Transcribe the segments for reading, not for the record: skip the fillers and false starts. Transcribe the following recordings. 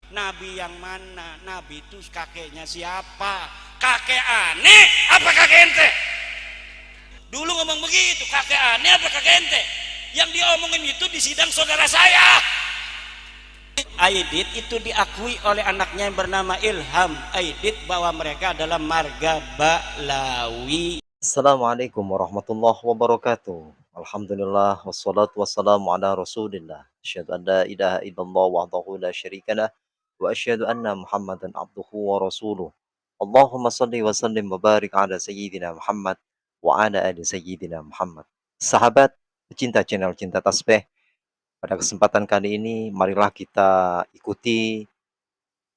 Nabi yang mana? Nabi itu kakeknya siapa? Kakek aneh apa kakek ente? Dulu ngomong begitu, kakek aneh apa kakek ente? Yang diomongin itu di sidang saudara saya. Aidit itu diakui oleh anaknya yang bernama Ilham Aidit bahwa mereka adalah marga Ba'lawi. Assalamualaikum warahmatullahi wabarakatuh. Alhamdulillah wassalatu wassalamu ala Rasulillah. Asyhadu an la ilaha illallah wahdahu la syarikalah wa asyhadu anna Muhammadan abduhu wa rasuluh. Allahumma salli wa sallim wa barik ala sayyidina Muhammad wa ala ali sayyidina Muhammad. Sahabat pecinta channel Cinta Tasbih, pada kesempatan kali ini marilah kita ikuti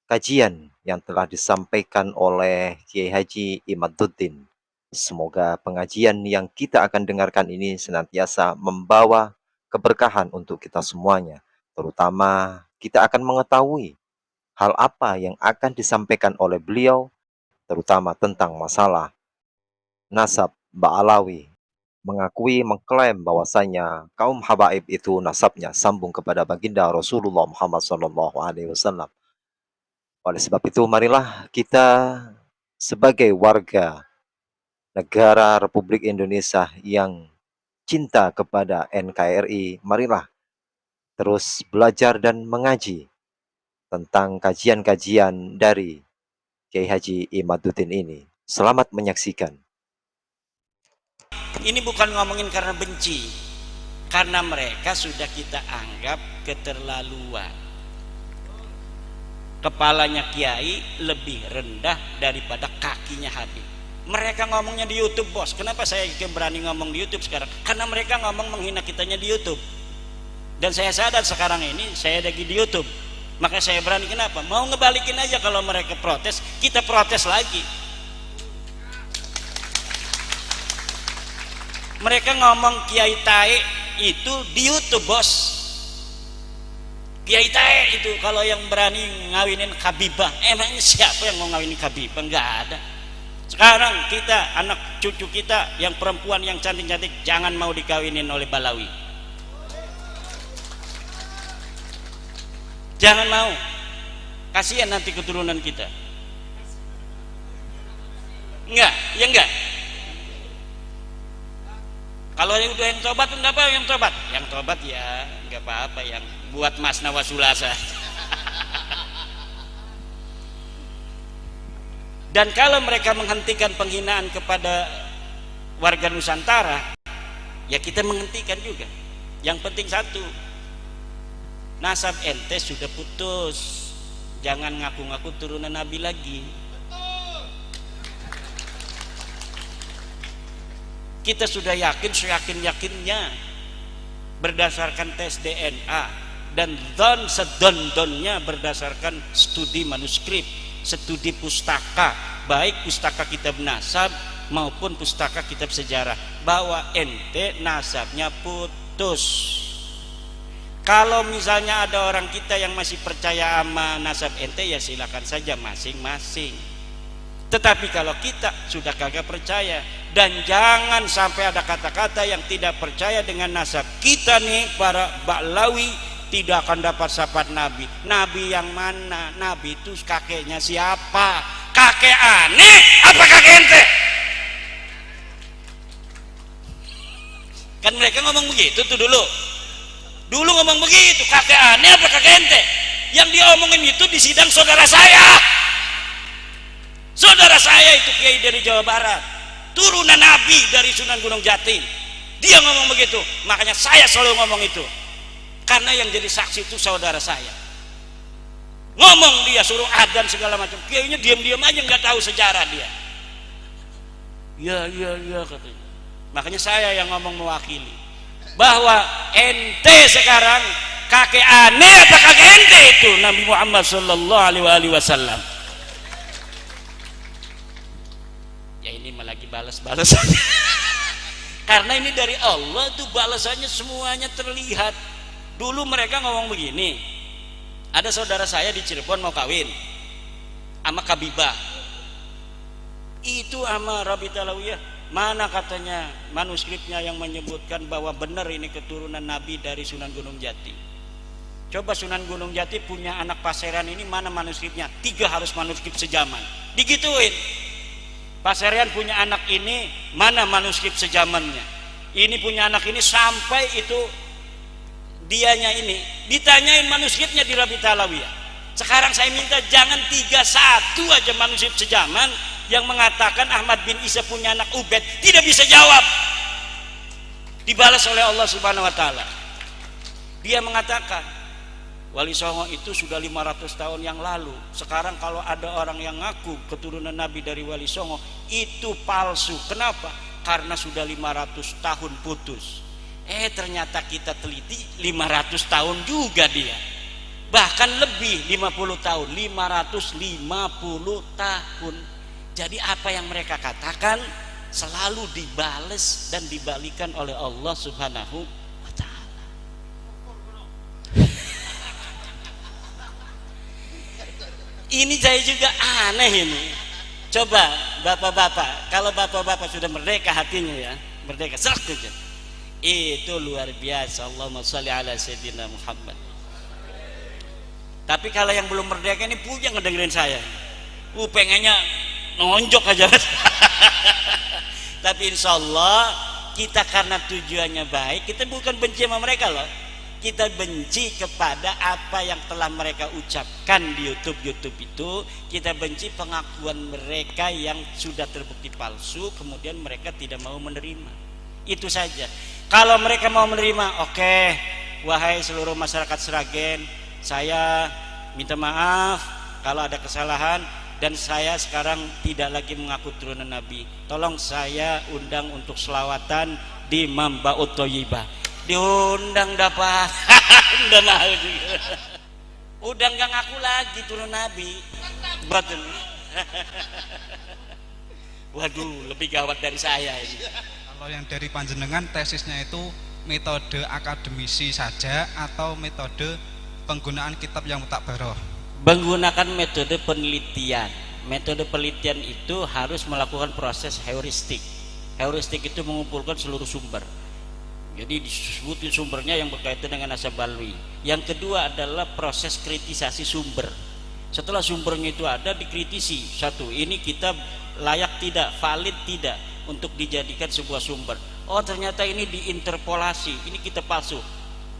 kajian yang telah disampaikan oleh Kiai Haji Imaduddin. Semoga pengajian yang kita akan dengarkan ini senantiasa membawa keberkahan untuk kita semuanya. Terutama kita akan mengetahui hal apa yang akan disampaikan oleh beliau, terutama tentang masalah nasab Ba'alawi. Mengakui, mengklaim bahwasanya kaum habaib itu nasabnya sambung kepada baginda Rasulullah Muhammad SAW. Oleh sebab itu, marilah kita sebagai warga negara Republik Indonesia yang cinta kepada NKRI, marilah terus belajar dan mengaji tentang kajian-kajian dari Kiai Haji Imaduddin ini. Selamat menyaksikan. Ini bukan ngomongin karena benci, karena mereka sudah kita anggap keterlaluan. Kepalanya kiai lebih rendah daripada kakinya Habib. Mereka ngomongnya di YouTube, bos. Kenapa saya berani ngomong di YouTube sekarang? Karena mereka ngomong menghina kitanya di YouTube. Dan saya sadar sekarang ini saya lagi di YouTube. Maka saya berani. Kenapa? Mau ngebalikin aja. Kalau mereka protes, kita protes lagi. Mereka ngomong Kiai Tae itu di YouTube, bos. Kiai Tae itu kalau yang berani ngawinin Habibah, emangnya siapa yang mau ngawinin Habibah? Enggak ada. Sekarang kita, anak cucu kita yang perempuan yang cantik-cantik jangan mau dikawinin oleh Balawi. Jangan mau. Kasihan nanti keturunan kita. Enggak, ya enggak. Kalau yang udah yang tobat, enggak apa yang tobat. Yang tobat ya enggak apa-apa, yang buat Mas Nawasulasa. Dan kalau mereka menghentikan penghinaan kepada warga Nusantara, ya kita menghentikan juga. Yang penting satu, nasab ente sudah putus. Jangan ngaku-ngaku turunan Nabi lagi. Kita sudah yakin, seyakin-yakinnya berdasarkan tes DNA dan don sedon-donnya berdasarkan studi manuskrip, studi pustaka, baik pustaka kitab nasab maupun pustaka kitab sejarah, bahwa ente nasabnya putus. Kalau misalnya ada orang kita yang masih percaya sama nasab ente, ya silakan saja masing-masing. Tetapi kalau kita sudah kagak percaya, dan jangan sampai ada kata-kata yang tidak percaya dengan nasab kita nih, para Ba'lawi tidak akan dapat syafaat Nabi. Nabi yang mana? Nabi itu kakeknya siapa? Kakek aneh apa kakek ente? Kan mereka ngomong begitu tuh dulu. Dulu ngomong begitu, kakek aneh apa kakek ente? Yang diomongin itu di sidang saudara saya. Saudara saya itu kiai dari Jawa Barat, turunan Nabi dari Sunan Gunung Jati. Dia ngomong begitu, makanya saya selalu ngomong itu. Karena yang jadi saksi itu saudara saya. Ngomong dia suruh adzan segala macam, kiainya diam-diam aja nggak tahu sejarah dia. Ya katanya. Makanya saya yang ngomong mewakili bahwa ente sekarang kakek aneh apa kakek ente itu Nabi Muhammad Sallallahu Alaihi Wasallam. Ya ini malah lagi balas-balas. Karena ini dari Allah tuh, balasannya semuanya terlihat. Dulu mereka ngomong begini, ada saudara saya di Cirebon mau kawin sama Kabibah, itu sama Rabi Talawiyah. Mana katanya manuskripnya yang menyebutkan bahwa benar ini keturunan Nabi dari Sunan Gunung Jati? Coba Sunan Gunung Jati punya anak Paserian ini, mana manuskripnya? 3 harus manuskrip sejaman. Digituin. Paserian punya anak ini, mana manuskrip sejamannya? Ini punya anak ini, sampai itu dianya ini ditanyain manuskripnya di Rabi Talawiyah. Sekarang saya minta jangan 3, 1 aja manuskrip sejaman yang mengatakan Ahmad bin Isa punya anak Ubaid, tidak bisa jawab. Dibalas oleh Allah Subhanahu wa taala. Dia mengatakan Wali Songo itu sudah 500 tahun yang lalu. Sekarang kalau ada orang yang ngaku keturunan Nabi dari Wali Songo, itu palsu. Kenapa? Karena sudah 500 tahun putus. Ternyata kita teliti 500 tahun juga dia. Bahkan lebih 50 tahun, 550 tahun. Jadi apa yang mereka katakan selalu dibales dan dibalikan oleh Allah Subhanahu wa taala. Ini saya juga aneh ini. Coba bapak-bapak, kalau bapak-bapak sudah merdeka hatinya ya, merdeka serak saja. Itu luar biasa. Allahumma sholli ala sayyidina Muhammad. Tapi kalau yang belum merdeka ini punya ngedengerin saya. Pengennya nonjok aja. Tapi insya Allah kita karena tujuannya baik, kita bukan benci sama mereka loh. Kita benci kepada apa yang telah mereka ucapkan di YouTube itu. Kita benci pengakuan mereka yang sudah terbukti palsu, kemudian mereka tidak mau menerima. Itu saja. Kalau mereka mau menerima, oke, wahai seluruh masyarakat Sragen, saya minta maaf kalau ada kesalahan, dan saya sekarang tidak lagi mengaku turunan Nabi. Tolong saya undang untuk selawatan di Mambaut Thayyibah. Diundang dapat. Udah mau juga. Udah nggak ngaku lagi turun Nabi. Betul. Waduh, lebih gawat dari saya ini. Kalau yang dari panjenengan tesisnya itu metode akademisi saja atau metode penggunaan kitab yang mutakbaroh? Menggunakan metode penelitian. Metode penelitian itu harus melakukan proses heuristik. Heuristik itu mengumpulkan seluruh sumber. Jadi disebutin sumbernya yang berkaitan dengan As-Sabalwi. Yang kedua adalah proses kritisasi sumber. Setelah sumbernya itu ada, dikritisi. Satu, ini kitab layak tidak, valid tidak untuk dijadikan sebuah sumber. Oh ternyata ini diinterpolasi, ini kitab palsu,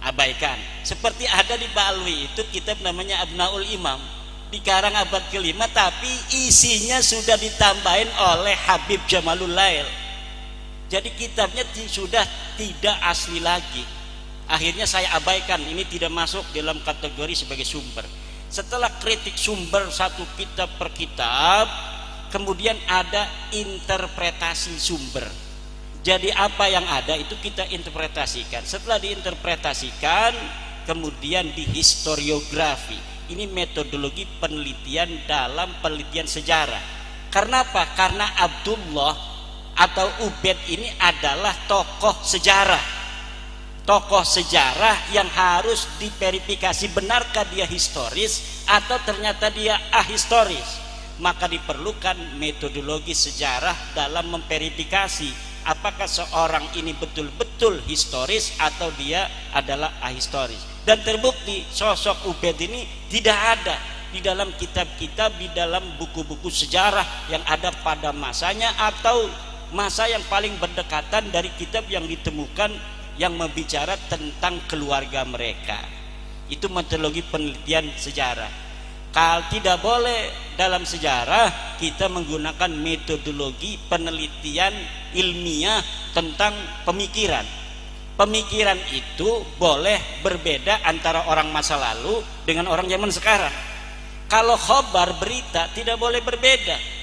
abaikan. Seperti ada di Balwi itu kitab namanya Abnaul Imam, dikarang abad ke-5, tapi isinya sudah ditambahin oleh Habib Jamalul Lail. Jadi kitabnya sudah tidak asli lagi. Akhirnya saya abaikan, ini tidak masuk dalam kategori sebagai sumber. Setelah kritik sumber satu kitab per kitab, kemudian ada interpretasi sumber. Jadi apa yang ada itu kita interpretasikan. Setelah diinterpretasikan, kemudian dihistoriografi. Ini metodologi penelitian dalam penelitian sejarah. Karena apa? Karena Abdullah atau Ubaid ini adalah tokoh sejarah. Tokoh sejarah yang harus diverifikasi, benarkah dia historis atau ternyata dia ahistoris. Maka diperlukan metodologi sejarah dalam memverifikasi apakah seorang ini betul-betul historis atau dia adalah ahistoris. Dan terbukti sosok Ubaid ini tidak ada di dalam kitab-kitab, di dalam buku-buku sejarah yang ada pada masanya atau masa yang paling berdekatan dari kitab yang ditemukan yang membicara tentang keluarga mereka. Itu metodologi penelitian sejarah. Kalau tidak boleh dalam sejarah kita menggunakan metodologi penelitian ilmiah tentang pemikiran. Pemikiran itu boleh berbeda antara orang masa lalu dengan orang zaman sekarang. Kalau khobar berita tidak boleh berbeda.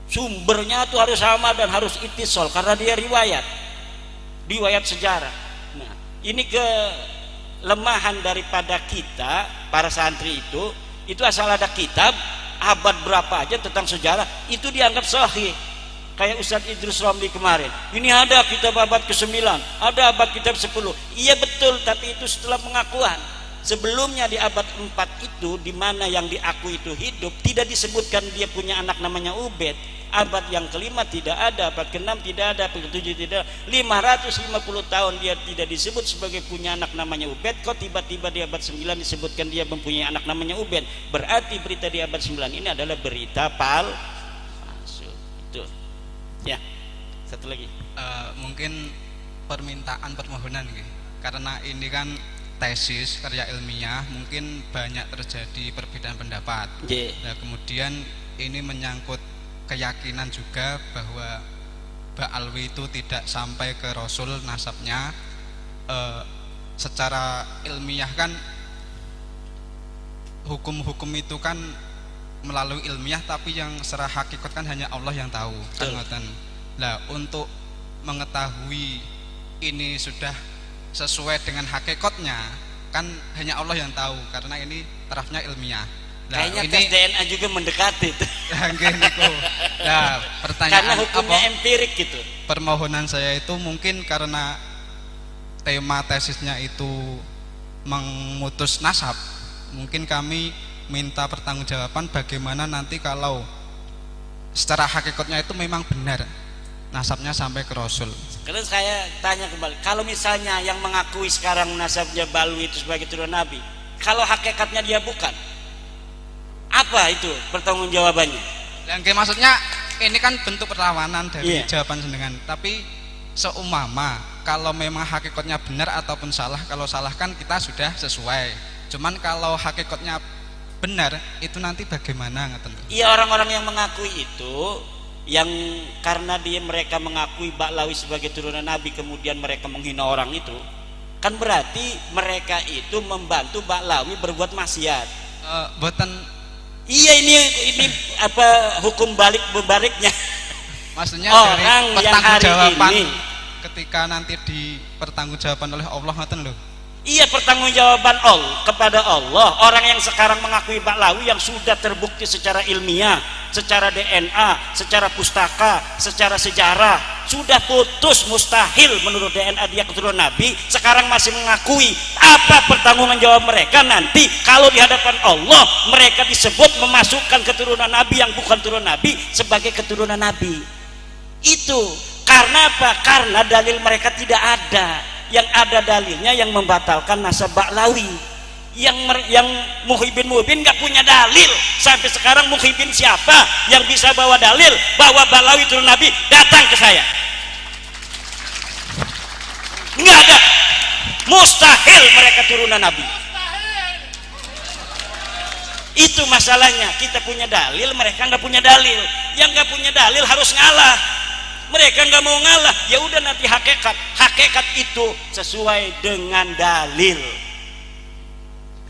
Sumbernya itu harus sama dan harus ittisal karena dia riwayat sejarah. Nah, ini kelemahan daripada kita para santri itu asal ada kitab abad berapa aja tentang sejarah itu dianggap sahih. Kayak Ustadz Idrus Romli kemarin, ini ada kitab abad ke-9, ada abad kitab 10. Iya betul, tapi itu setelah pengakuan. Sebelumnya di abad 4 itu, di mana yang diakui itu hidup, tidak disebutkan dia punya anak namanya Ubaid. abad yang kelima tidak ada, abad keenam tidak ada, abad ketujuh tidak ada. 550 tahun dia tidak disebut sebagai punya anak namanya Ubed, kok tiba-tiba di abad 9 disebutkan dia mempunyai anak namanya Ubed. Berarti berita di abad 9 ini adalah berita palsu. Itu ya. Satu lagi mungkin permohonan gitu. Karena ini kan tesis karya ilmiah, mungkin banyak terjadi perbedaan pendapat. Nah, kemudian ini menyangkut keyakinan juga bahwa Mbak Alwi itu tidak sampai ke Rasul nasabnya. Secara ilmiah kan hukum-hukum itu kan melalui ilmiah, tapi yang secara hakikat kan hanya Allah yang tahu. Nah, untuk mengetahui ini sudah sesuai dengan hakikatnya kan hanya Allah yang tahu, karena ini tarafnya ilmiah. Nah, kayaknya ini tes DNA juga mendekati itu. Nah, pertanyaan karena hukumnya apa, empirik gitu. permohonan saya itu mungkin karena tema tesisnya itu memutus nasab, mungkin kami minta pertanggungjawaban bagaimana nanti kalau secara hakikatnya itu memang benar nasabnya sampai ke Rasul. Terus saya tanya kembali, kalau misalnya yang mengakui sekarang nasabnya Balwi itu sebagai turunan Nabi, kalau hakikatnya dia bukan, apa itu pertanggungjawabannya? Yang maksudnya ini kan bentuk perlawanan dari jawaban jenengan. Tapi seumpama kalau memang hakikatnya benar ataupun salah, kalau salah kan kita sudah sesuai. Cuman kalau hakikatnya benar itu nanti bagaimana? Iya, orang-orang yang mengakui itu, yang karena mereka mengakui Ba'lawi sebagai turunan Nabi kemudian mereka menghina orang itu, kan berarti mereka itu membantu Ba'lawi berbuat maksiat. Boten. Iya, ini apa hukum balik bebaliknya? Maksudnya orang dari yang hari ini ketika nanti dipertanggungjawaban oleh Allah ngoten lho. Iya, pertanggungjawaban Allah kepada Allah. Orang yang sekarang mengakui Ba'lawi yang sudah terbukti secara ilmiah, secara DNA, secara pustaka, secara sejarah, sudah putus mustahil menurut DNA dia keturunan Nabi, sekarang masih mengakui. Apa pertanggungjawaban jawab mereka nanti kalau di hadapan Allah mereka disebut memasukkan keturunan Nabi yang bukan turunan Nabi sebagai keturunan Nabi? Itu karena apa? Karena dalil mereka tidak ada. Yang ada dalilnya yang membatalkan nasab Ba'lawi. Yang Muhyiddin nggak punya dalil sampai sekarang. Muhyiddin siapa yang bisa bawa dalil bahwa Ba'lawi turun Nabi? Datang ke saya. Nggak ada, mustahil mereka turunan Nabi. Itu masalahnya, kita punya dalil, mereka nggak punya dalil. Yang nggak punya dalil harus ngalah. Mereka nggak mau ngalah, ya udah nanti hakikat itu sesuai dengan dalil.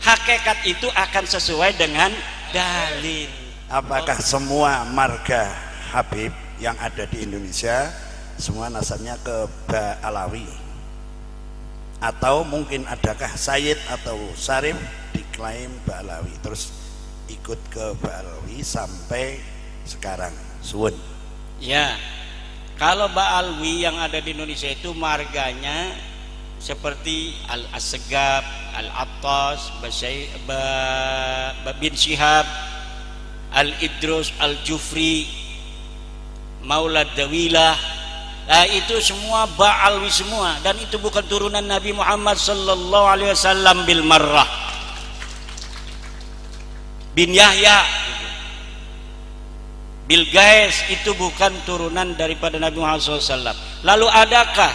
Hakikat itu akan sesuai dengan dalil. Apakah semua marga Habib yang ada di Indonesia semua nasabnya ke Ba'lawi? Atau mungkin adakah Sayyid atau Syarif diklaim Ba'lawi terus ikut ke Ba'lawi sampai sekarang? Suwun. Ya. Kalau Ba'lawi yang ada di Indonesia itu marganya seperti Al-Asgab, Al-Attas, bin Syihab, Al-Idrus, Al-Jufri, Maulad Dawilah. Nah, itu semua Ba'lawi semua, dan itu bukan turunan Nabi Muhammad sallallahu alaihi wasallam bil marrah. Bin Yahya, Bilqais itu bukan turunan daripada Nabi Muhammad SAW. Lalu adakah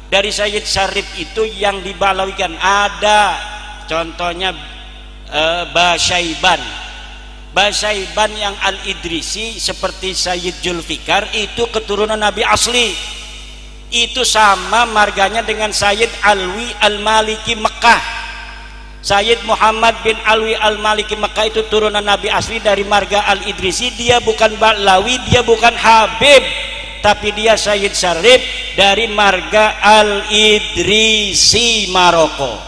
dari Sayyid Syarif itu yang dibalawikan? Ada, contohnya Basyaiban yang Al-Idrisi seperti Sayyid Julfikar itu keturunan Nabi asli. Itu sama marganya dengan Sayyid Alwi Al-Maliki Mekah. Sayyid Muhammad bin Alwi Al-Maliki Mekah itu turunan Nabi asli dari marga Al-Idrisi. Dia bukan Ba'lawi, dia bukan Habib, tapi dia Sayyid Syarif dari marga Al-Idrisi Maroko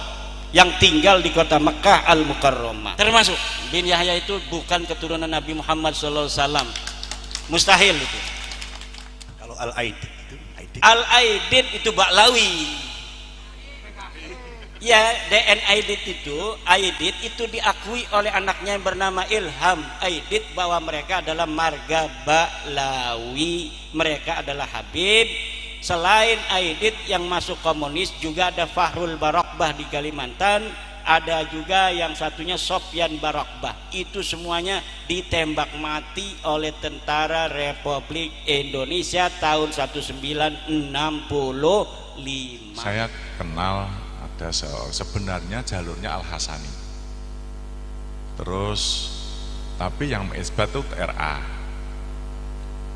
yang tinggal di kota Mekah Al-Mukarramah. Termasuk bin Yahya itu bukan keturunan Nabi Muhammad SAW, mustahil itu. Kalau Al-Aidid itu Al-Aidid itu Ba'lawi. Ya, DN Aidit itu diakui oleh anaknya yang bernama Ilham Aidit bahwa mereka adalah marga Ba'lawi, mereka adalah Habib. Selain Aidit yang masuk komunis juga ada Fahrul Barokbah di Kalimantan, ada juga yang satunya Sofyan Barokbah. Itu semuanya ditembak mati oleh tentara Republik Indonesia tahun 1965. Saya kenal ada sebenarnya jalurnya Al Hasani, terus tapi yang isbat itu RA,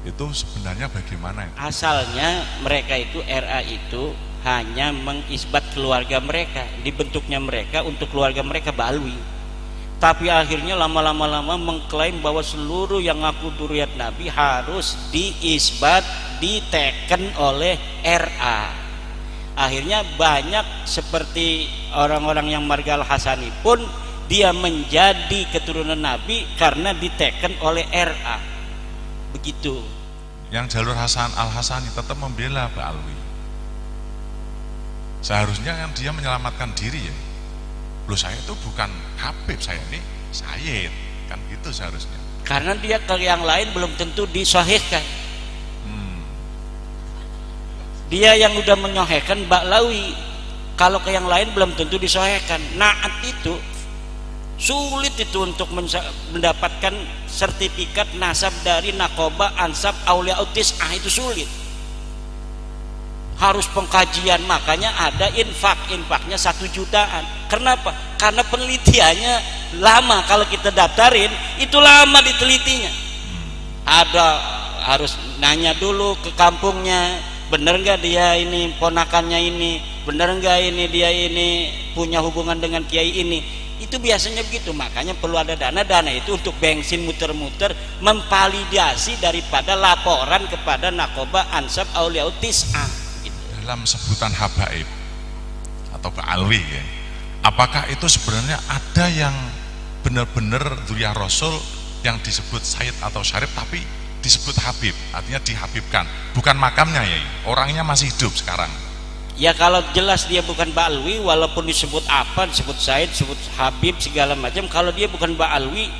itu sebenarnya bagaimana itu? Asalnya mereka itu RA itu hanya mengisbat keluarga mereka, dibentuknya mereka untuk keluarga mereka Ba'alwi, tapi akhirnya lama-lama mengklaim bahwa seluruh yang ngaku dzurriyyat Nabi harus diisbat, diteken oleh RA. Akhirnya banyak seperti orang-orang yang marga Al-Hasani pun dia menjadi keturunan Nabi karena diteken oleh RA. Begitu. Yang jalur Al-Hasani tetap membela Ba'alwi. Seharusnya yang dia menyelamatkan diri ya. Loh, saya itu bukan Habib, saya ini Sayyid, kan gitu seharusnya. Karena dia ke yang lain belum tentu disahihkan. Dia yang udah menyohhekan Ba'lawi, kalau ke yang lain belum tentu disahihkan. Naat itu sulit itu untuk mendapatkan sertifikat nasab dari Naqobah, Ansab, Auliya Tis'ah, itu sulit, harus pengkajian. Makanya ada infaknya 1 jutaan. Kenapa? Karena penelitiannya lama. Kalau kita daftarin itu lama ditelitinya, ada harus nanya dulu ke kampungnya, bener nggak dia ini ponakannya ini, bener nggak ini dia ini punya hubungan dengan kiai ini. Itu biasanya begitu. Makanya perlu ada dana itu untuk bensin muter-muter memvalidasi daripada laporan kepada Naqobah, Ansab, Auliya Tis'ah gitu. Dalam sebutan habaib atau Ba'alwi ya, apakah itu sebenarnya ada yang benar-benar dzurriyyah Rasul yang disebut Sayyid atau Syarif tapi disebut Habib, artinya dihabibkan, bukan makamnya ya, orangnya masih hidup sekarang? Ya kalau jelas dia bukan Ba'alwi, walaupun disebut apa, disebut Said, disebut Habib segala macam, kalau dia bukan Ba'alwi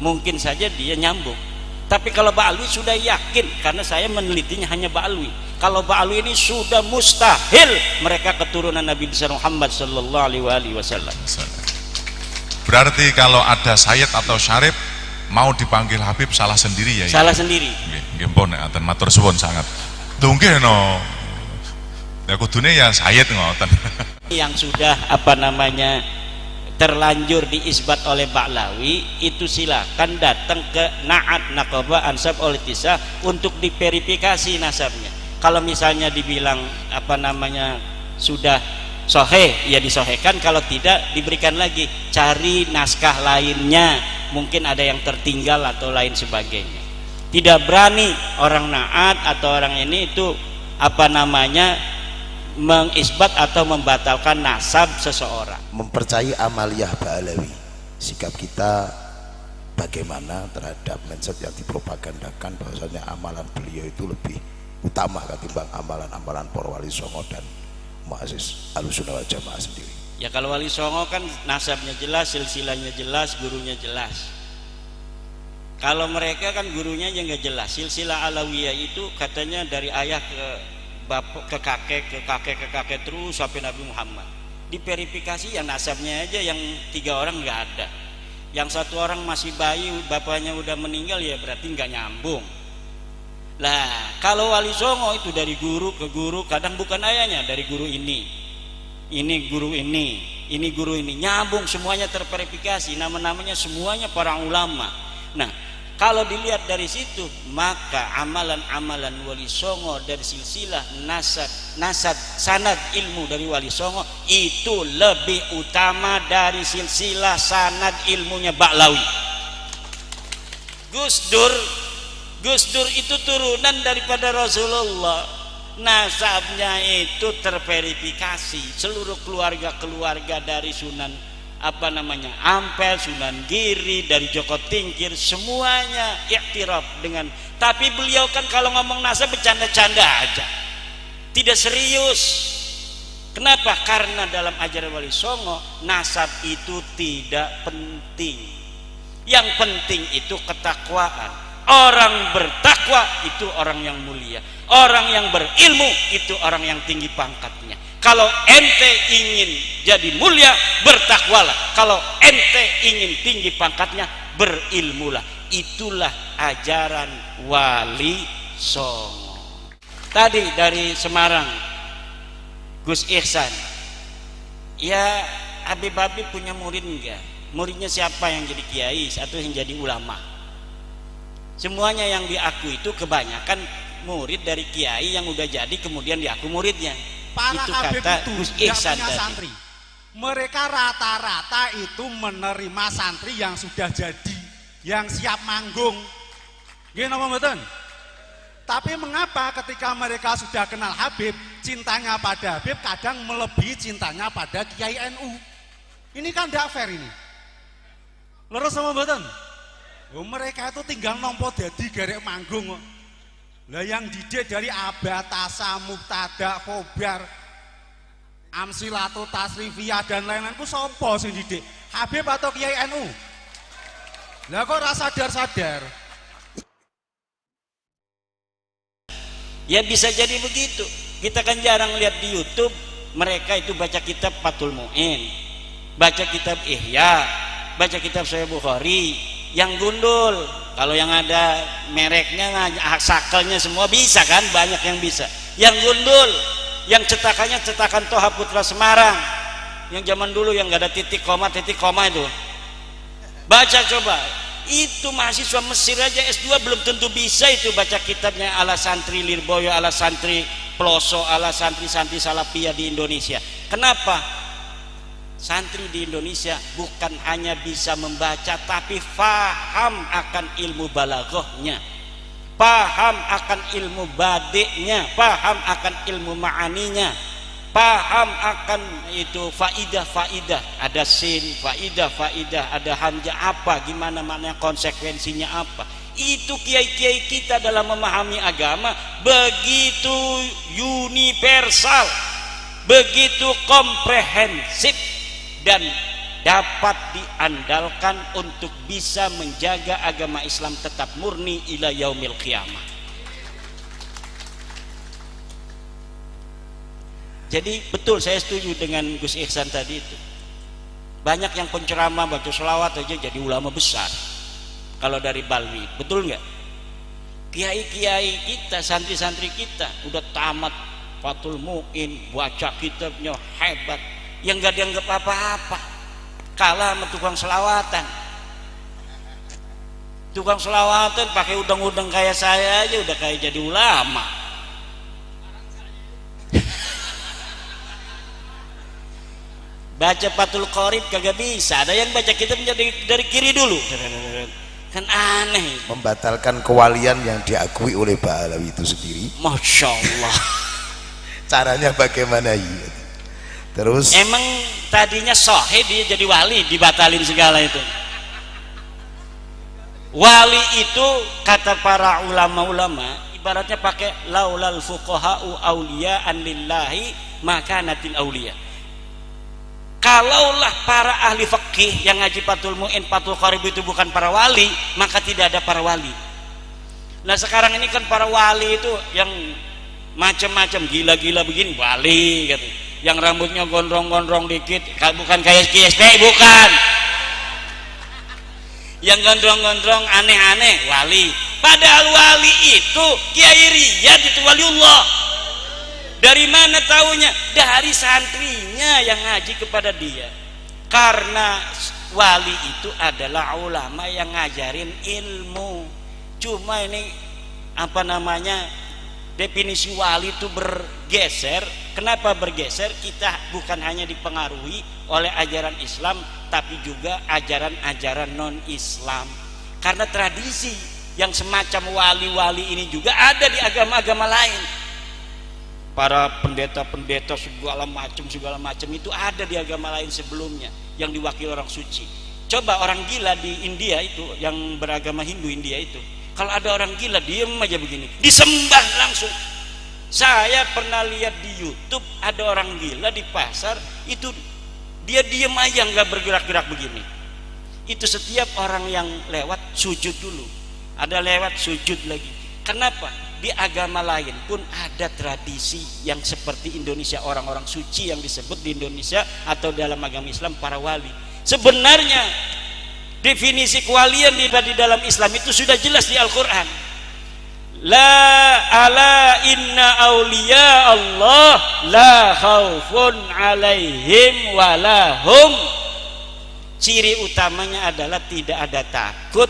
mungkin saja dia nyambung. Tapi kalau Ba'alwi sudah yakin, karena saya menelitinya hanya Ba'alwi. Kalau Ba'alwi ini sudah mustahil mereka keturunan Nabi besar Muhammad sallallahu alaihi wasallam. Berarti kalau ada Sayyid atau Syarif mau dipanggil Habib salah sendiri ya? Salah sendiri. Nggih pun aten matur suwun sangat. Nggih no. Ya kudune ya Sayyid ngoten. Yang sudah terlanjur diisbat oleh Ba'lawi itu silakan datang ke Naat, Naqobah, Ansab, Auliya Tis'ah untuk diverifikasi nasabnya. Kalau misalnya dibilang sudah sahih, ya disahihkan. Kalau tidak, diberikan lagi, cari naskah lainnya, mungkin ada yang tertinggal atau lain sebagainya. Tidak berani orang Naat atau orang ini itu mengisbat atau membatalkan nasab seseorang. Mempercayai amaliyah Ba'alawi, sikap kita bagaimana terhadap mindset yang dipropagandakan bahwasanya amalan beliau itu lebih utama ketimbang amalan-amalan para wali songo dan muassis Ahlussunnah wal Jamaah sendiri. Ya kalau wali songo kan nasabnya jelas, silsilahnya jelas, gurunya jelas. Kalau mereka kan gurunya yang nggak jelas. Silsilah Alawiyah itu katanya dari ayah ke bapak, ke kakek terus sampai Nabi Muhammad. Diverifikasi yang nasabnya aja yang 3 orang nggak ada. Yang 1 orang masih bayi, bapaknya udah meninggal, ya berarti nggak nyambung. Lah kalau wali songo itu dari guru ke guru, kadang bukan ayahnya, dari guru ini guru ini guru ini, nyambung semuanya, terverifikasi, nama-namanya semuanya para ulama. Nah kalau dilihat dari situ, maka amalan-amalan wali songo dari silsilah nasab sanad ilmu dari wali songo itu lebih utama dari silsilah sanad ilmunya Ba'lawi. Gus Dur itu turunan daripada Rasulullah, nasabnya itu terverifikasi, seluruh keluarga dari Sunan Ampel, Sunan Giri, dari Joko Tingkir, semuanya iktiraf dengan. Tapi beliau kan kalau ngomong nasab bercanda-canda aja, tidak serius. Kenapa? Karena dalam ajaran Wali Songo nasab itu tidak penting. Yang penting itu ketakwaan. Orang bertakwa itu orang yang mulia. Orang yang berilmu itu orang yang tinggi pangkatnya. Kalau ente ingin jadi mulia, bertakwalah. Kalau ente ingin tinggi pangkatnya, berilmulah. Itulah ajaran Wali Songo. Tadi dari Semarang, Gus Ihsan, ya Habib-Habib punya murid enggak? Muridnya siapa yang jadi kiai atau yang jadi ulama? Semuanya yang diaku itu kebanyakan murid dari kiai yang udah jadi kemudian diaku muridnya. Para itu Habib kata itu Gus yang Ihsan punya tadi. santri. Mereka rata-rata itu menerima santri yang sudah jadi, yang siap manggung. Gini apa betul? Tapi mengapa ketika mereka sudah kenal Habib, cintanya pada Habib kadang melebihi cintanya pada Kiai NU? Ini kan tidak fair ini. Lurus sama betul? Oh, mereka itu tinggal nompo dadi garek manggung. Lah yang didik dari Abatasa, Mubtada, Khobar, Amsilatu, Tasrifiyah dan lain-lain ku sopo sing didik? Habib atau Kiai NU? Lah kok rasa sadar-sadar? Ya bisa jadi begitu. Kita kan jarang lihat di YouTube mereka itu baca kitab Fathul Mu'in, baca kitab Ihya, baca kitab Sahih Bukhari, yang gundul. Kalau yang ada mereknya, sakelnya semua bisa kan, banyak yang bisa. Yang gundul, yang cetakannya cetakan Toha Putra Semarang, yang zaman dulu yang nggak ada titik koma itu. Baca coba. Itu mahasiswa Mesir aja S2 belum tentu bisa itu baca kitabnya ala santri Lirboyo, ala santri Ploso, ala santri-santri Salafiyah di Indonesia. Kenapa? Santri di Indonesia bukan hanya bisa membaca, tapi faham akan ilmu balaghahnya, paham akan ilmu badiknya, paham akan ilmu ma'aninya, paham akan itu faidah-faidah, ada sin, faidah-faidah, ada hamzah apa, gimana mana konsekuensinya apa. Itu kiai-kiai kita dalam memahami agama begitu universal, begitu komprehensif, dan dapat diandalkan untuk bisa menjaga agama Islam tetap murni ila yaumil qiyamah. Jadi betul, saya setuju dengan Gus Ihsan tadi itu. Banyak yang penceramah baca selawat aja jadi ulama besar. Kalau dari Balwi, betul nggak? Kiai-kiai kita, santri-santri kita udah tamat Fathul Mu'in, baca kitabnya hebat, yang nggak dianggap apa-apa, kalah sama tukang selawatan. Tukang selawatan pakai udang-udang kayak saya aja udah kayak jadi ulama. Baca Fathul Qorib kagak bisa, ada yang baca kitabnya dari kiri dulu, kan aneh. Membatalkan kewalian yang diakui oleh Pak Alawi itu sendiri. Masya Allah. Caranya bagaimana ya? Terus emang tadinya sohe dia jadi wali, dibatalin segala itu. Wali itu kata para ulama-ulama ibaratnya pakai laulal fuqaha'u awliya'an lillahi makanatil awliya. Kalaulah para ahli fikih yang ngaji Fathul Mu'in, Fathul Qorib itu bukan para wali, maka tidak ada para wali. Nah sekarang ini kan para wali itu yang macam-macam, gila-gila begini wali gitu. Yang rambutnya gondrong-gondrong dikit, bukan kayak KSP, bukan. Yang gondrong-gondrong aneh-aneh wali. Padahal wali itu Kiai Riyad itu waliullah. Dari mana taunya? Dari santrinya yang ngaji kepada dia. Karena wali itu adalah ulama yang ngajarin ilmu. Cuma ini apa namanya, definisi wali itu bergeser. Kenapa bergeser? Kita bukan hanya dipengaruhi oleh ajaran Islam, tapi juga ajaran-ajaran non-Islam. Karena tradisi yang semacam wali-wali ini juga ada di agama-agama lain. Para pendeta-pendeta segala macam itu ada di agama lain sebelumnya yang diwakili orang suci. Coba orang gila di India itu, yang beragama Hindu India itu, kalau ada orang gila diem aja begini, disembah langsung. Saya pernah lihat di YouTube ada orang gila di pasar itu, dia diem aja nggak bergerak-gerak begini. Itu setiap orang yang lewat sujud dulu, ada lewat sujud lagi. Kenapa? Di agama lain pun ada tradisi yang seperti Indonesia, orang-orang suci yang disebut di Indonesia atau dalam agama Islam para wali. Sebenarnya definisi kewalian di dalam Islam itu sudah jelas di Al-Quran. La ala inna awliya Allah la khaufun alaihim walahum. Ciri utamanya adalah tidak ada takut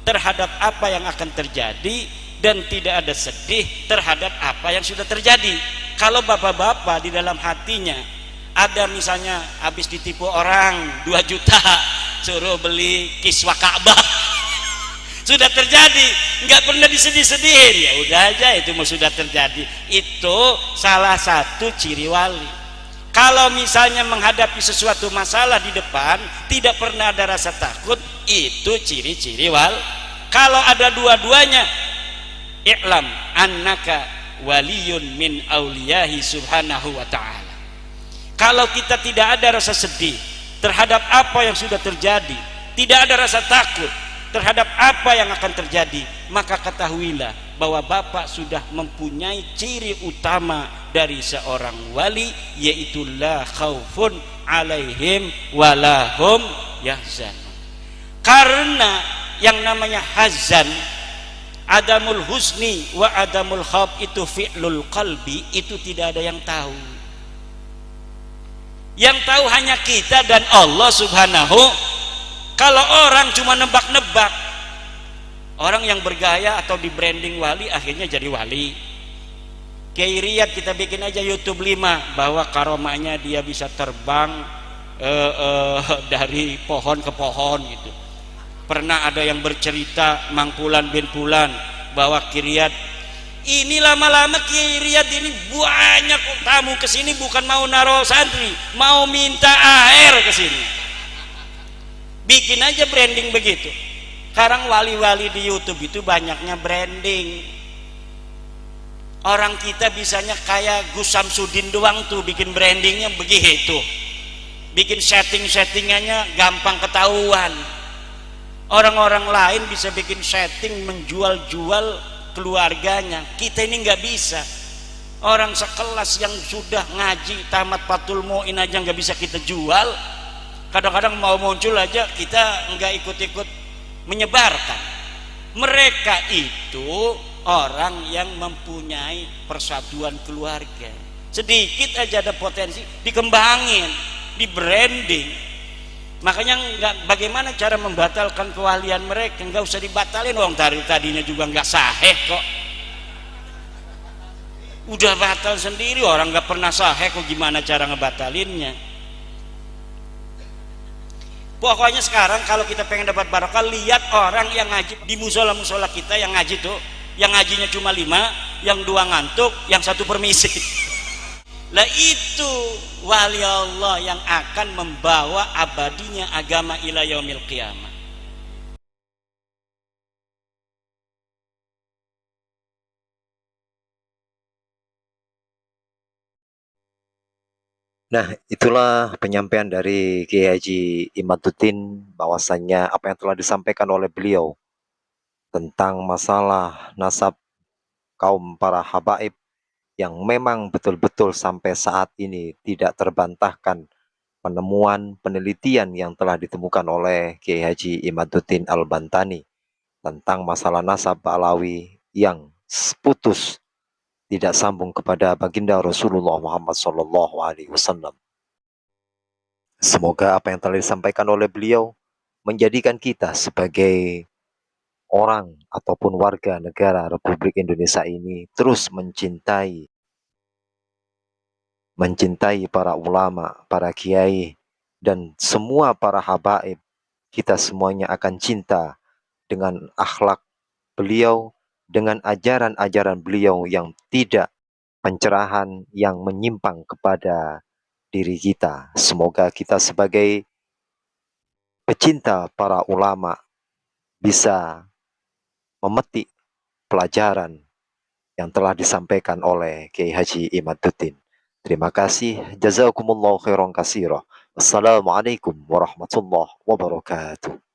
terhadap apa yang akan terjadi dan tidak ada sedih terhadap apa yang sudah terjadi. Kalau bapak-bapak di dalam hatinya ada misalnya habis ditipu orang 2 juta suruh beli kiswah Ka'bah, sudah terjadi, nggak pernah disedih-sedihin, ya udah aja itu sudah terjadi. Itu salah satu ciri wali. Kalau misalnya menghadapi sesuatu masalah di depan tidak pernah ada rasa takut, itu ciri-ciri wali. Kalau ada dua-duanya, i'lam annaka waliyun min auliyahi subhanahu wa ta'ala. Kalau kita tidak ada rasa sedih terhadap apa yang sudah terjadi, tidak ada rasa takut terhadap apa yang akan terjadi, maka ketahuilah bahwa Bapak sudah mempunyai ciri utama dari seorang wali, yaitu la khaufun alaihim walahum yahzanun. Karena yang namanya hazan, adamul husni wa adamul khauf, itu fi'lul qalbi, itu tidak ada yang tahu. Yang tahu hanya kita dan Allah subhanahu. Kalau orang cuma nebak-nebak, orang yang bergaya atau di branding wali akhirnya jadi wali. Kiai Riyad kita bikin aja YouTube 5 bahwa karomahnya dia bisa terbang dari pohon ke pohon gitu. Pernah ada yang bercerita Mangkulan bin Fulan bahwa Kiai Riyad ini lama-lama Kiai Riyad ini banyak tamu kesini bukan mau naro santri, mau minta air kesini. Bikin aja branding begitu. Sekarang wali-wali di YouTube itu banyaknya branding. Orang kita bisanya kayak Gus Samsudin doang tuh bikin brandingnya begitu. Bikin setting-settingannya gampang ketahuan. Orang-orang lain bisa bikin setting menjual-jual keluarganya. Kita ini nggak bisa. Orang sekelas yang sudah ngaji tamat Fathul Mu'in aja nggak bisa kita jual. Kadang-kadang mau muncul aja kita nggak ikut-ikut menyebarkan. Mereka itu orang yang mempunyai persatuan keluarga. Sedikit aja ada potensi dikembangin, di branding. Makanya bagaimana cara membatalkan kewalian mereka? Nggak usah dibatalin, wong tadinya juga nggak sahih kok. Udah batal sendiri, orang nggak pernah sahih kok, gimana cara ngebatalinnya? Pokoknya sekarang kalau kita pengen dapat barokah, lihat orang yang ngaji di musola-musola kita, yang ngaji tuh, yang ngajinya cuma 5, yang 2 ngantuk, yang 1 permisi. Lah itu wali Allah yang akan membawa abadinya agama ila yaumil qiyamah. Nah, itulah penyampaian dari Kiai Haji Imaduddin, bahwasannya apa yang telah disampaikan oleh beliau tentang masalah nasab kaum para habaib yang memang betul-betul sampai saat ini tidak terbantahkan penemuan penelitian yang telah ditemukan oleh Kiai Haji Imaduddin Al-Bantani tentang masalah nasab Alawi yang putus, tidak sambung kepada baginda Rasulullah Muhammad SAW. Semoga apa yang telah disampaikan oleh beliau menjadikan kita sebagai orang ataupun warga negara Republik Indonesia ini terus mencintai para ulama, para kiai, dan semua para habaib. Kita semuanya akan cinta dengan akhlak beliau, dengan ajaran-ajaran beliau yang tidak pencerahan yang menyimpang kepada diri kita. Semoga kita sebagai pecinta para ulama bisa memetik pelajaran yang telah disampaikan oleh Kiai Haji Imaduddin. Terima kasih. Jazakumullahu khairan katsira. Wassalamualaikum warahmatullahi wabarakatuh.